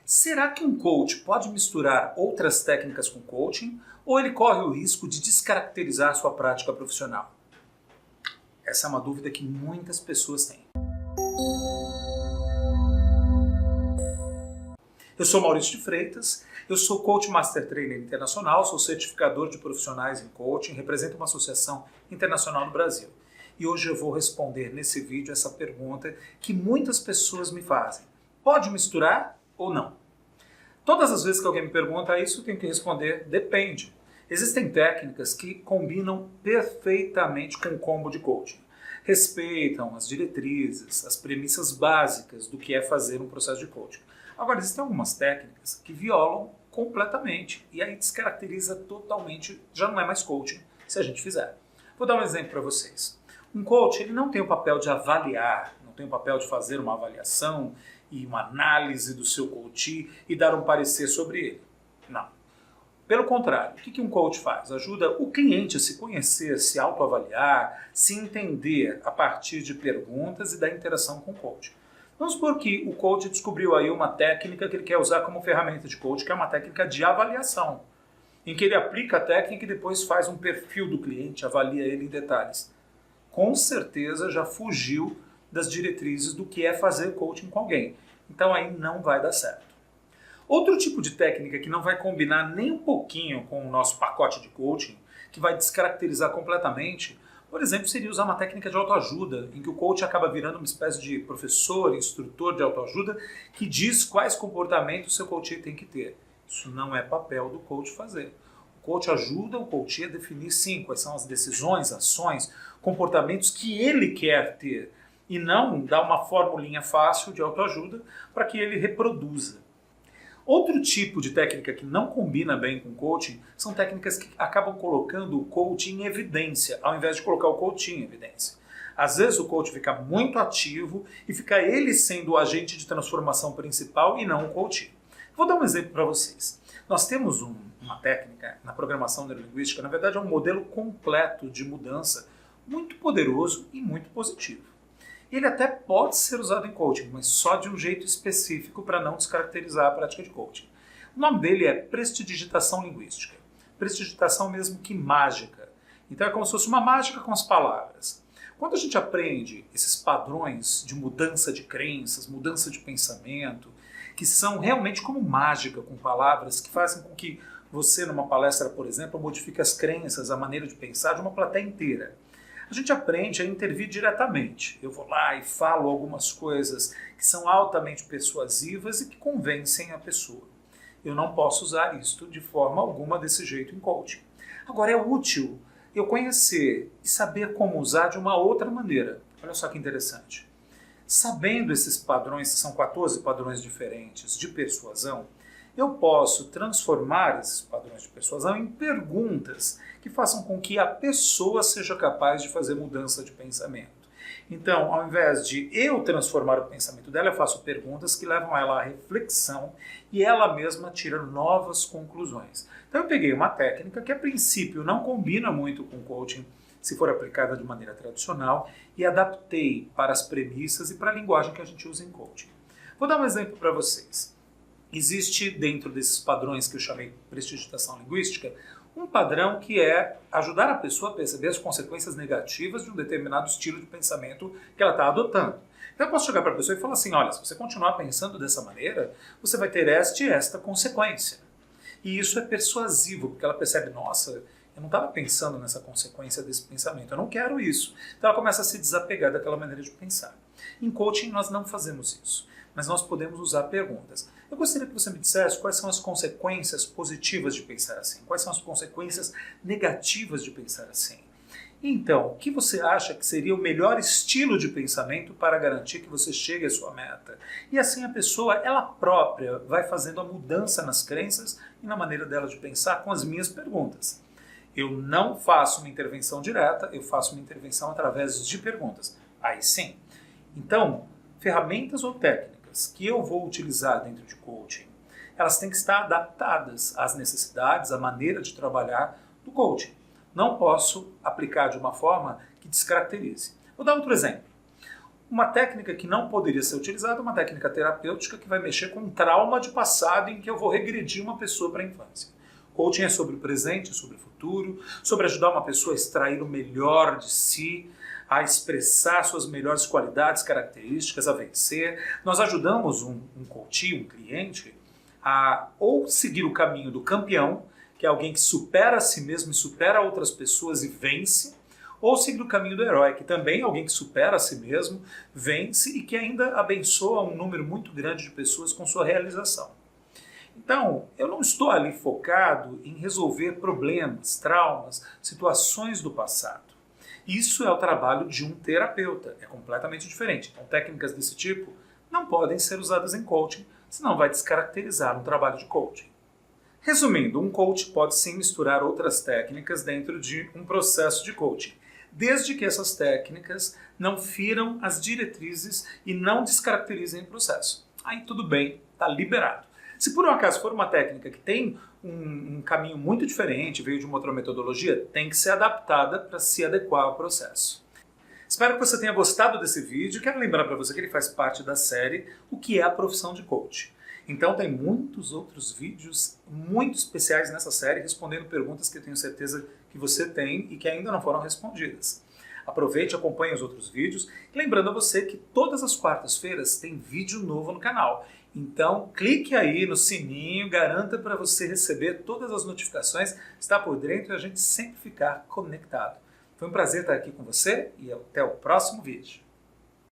Será que um coach pode misturar outras técnicas com coaching ou ele corre o risco de descaracterizar sua prática profissional? Essa é uma dúvida que muitas pessoas têm. Eu sou Maurício de Freitas, eu sou Coach Master Trainer Internacional, sou certificador de profissionais em coaching, represento uma associação internacional no Brasil. E hoje eu vou responder nesse vídeo essa pergunta que muitas pessoas me fazem. Pode misturar ou não? Todas as vezes que alguém me pergunta isso, eu tenho que responder, depende. Existem técnicas que combinam perfeitamente com o combo de coaching. Respeitam as diretrizes, as premissas básicas do que é fazer um processo de coaching. Agora, existem algumas técnicas que violam completamente e aí descaracteriza totalmente, já não é mais coaching se a gente fizer. Vou dar um exemplo para vocês. Um coach ele não tem o papel de avaliar, não tem o papel de fazer uma avaliação e uma análise do seu coach e dar um parecer sobre ele. Não. Pelo contrário, o que um coach faz? Ajuda o cliente a se conhecer, se autoavaliar, se entender a partir de perguntas e da interação com o coach. Vamos supor que o coach descobriu aí uma técnica que ele quer usar como ferramenta de coach, que é uma técnica de avaliação, em que ele aplica a técnica e depois faz um perfil do cliente, avalia ele em detalhes. Com certeza já fugiu das diretrizes do que é fazer coaching com alguém. Então aí não vai dar certo. Outro tipo de técnica que não vai combinar nem um pouquinho com o nosso pacote de coaching, que vai descaracterizar completamente, por exemplo, seria usar uma técnica de autoajuda, em que o coach acaba virando uma espécie de professor, instrutor de autoajuda, que diz quais comportamentos o seu coach tem que ter. Isso não é papel do coach fazer. O coach ajuda o coach a definir, sim, quais são as decisões, ações, comportamentos que ele quer ter, e não dar uma formulinha fácil de autoajuda para que ele reproduza. Outro tipo de técnica que não combina bem com coaching são técnicas que acabam colocando o coach em evidência, ao invés de colocar o coach em evidência. Às vezes o coach fica muito ativo e fica ele sendo o agente de transformação principal e não o coach. Vou dar um exemplo para vocês. Nós temos uma técnica na programação neurolinguística, na verdade é um modelo completo de mudança, muito poderoso e muito positivo. Ele até pode ser usado em coaching, mas só de um jeito específico para não descaracterizar a prática de coaching. O nome dele é prestidigitação linguística. Prestidigitação mesmo que mágica. Então é como se fosse uma mágica com as palavras. Quando a gente aprende esses padrões de mudança de crenças, mudança de pensamento, que são realmente como mágica com palavras, que fazem com que você, numa palestra, por exemplo, modifique as crenças, a maneira de pensar de uma plateia inteira. A gente aprende a intervir diretamente. Eu vou lá e falo algumas coisas que são altamente persuasivas e que convencem a pessoa. Eu não posso usar isto de forma alguma desse jeito em coaching. Agora, é útil eu conhecer e saber como usar de uma outra maneira. Olha só que interessante. Sabendo esses padrões, que são 14 padrões diferentes de persuasão, eu posso transformar esses padrões de persuasão em perguntas que façam com que a pessoa seja capaz de fazer mudança de pensamento. Então, ao invés de eu transformar o pensamento dela, eu faço perguntas que levam ela à reflexão e ela mesma tira novas conclusões. Então, eu peguei uma técnica que, a princípio, não combina muito com coaching, se for aplicada de maneira tradicional, e adaptei para as premissas e para a linguagem que a gente usa em coaching. Vou dar um exemplo para vocês. Existe, dentro desses padrões que eu chamei de prestidigitação linguística, um padrão que é ajudar a pessoa a perceber as consequências negativas de um determinado estilo de pensamento que ela está adotando. Então eu posso chegar para a pessoa e falar assim, olha, se você continuar pensando dessa maneira, você vai ter esta e esta consequência. E isso é persuasivo, porque ela percebe, nossa, eu não estava pensando nessa consequência desse pensamento, eu não quero isso. Então ela começa a se desapegar daquela maneira de pensar. Em coaching nós não fazemos isso, mas nós podemos usar perguntas. Eu gostaria que você me dissesse quais são as consequências positivas de pensar assim, quais são as consequências negativas de pensar assim. Então, o que você acha que seria o melhor estilo de pensamento para garantir que você chegue à sua meta? E assim a pessoa, ela própria, vai fazendo a mudança nas crenças e na maneira dela de pensar com as minhas perguntas. Eu não faço uma intervenção direta, eu faço uma intervenção através de perguntas. Aí sim. Então, ferramentas ou técnicas que eu vou utilizar dentro de coaching, elas têm que estar adaptadas às necessidades, à maneira de trabalhar do coaching. Não posso aplicar de uma forma que descaracterize. Vou dar outro exemplo. Uma técnica que não poderia ser utilizada é uma técnica terapêutica que vai mexer com um trauma de passado em que eu vou regredir uma pessoa para a infância. Coaching é sobre o presente, sobre o futuro, sobre ajudar uma pessoa a extrair o melhor de si, a expressar suas melhores qualidades, características, a vencer. Nós ajudamos um coach, um cliente, a ou seguir o caminho do campeão, que é alguém que supera a si mesmo e supera outras pessoas e vence, ou seguir o caminho do herói, que também é alguém que supera a si mesmo, vence e que ainda abençoa um número muito grande de pessoas com sua realização. Então, eu não estou ali focado em resolver problemas, traumas, situações do passado. Isso é o trabalho de um terapeuta, é completamente diferente. Então, técnicas desse tipo não podem ser usadas em coaching, senão vai descaracterizar um trabalho de coaching. Resumindo, um coach pode sim misturar outras técnicas dentro de um processo de coaching, desde que essas técnicas não firam as diretrizes e não descaracterizem o processo. Aí tudo bem, está liberado. Se por um acaso for uma técnica que tem um caminho muito diferente, veio de uma outra metodologia, tem que ser adaptada para se adequar ao processo. Espero que você tenha gostado desse vídeo. Quero lembrar para você que ele faz parte da série O que é a profissão de coach. Então tem muitos outros vídeos muito especiais nessa série respondendo perguntas que eu tenho certeza que você tem e que ainda não foram respondidas. Aproveite, acompanhe os outros vídeos. Lembrando a você que todas as quartas-feiras tem vídeo novo no canal. Então clique aí no sininho, garanta para você receber todas as notificações, estar por dentro e a gente sempre ficar conectado. Foi um prazer estar aqui com você e até o próximo vídeo.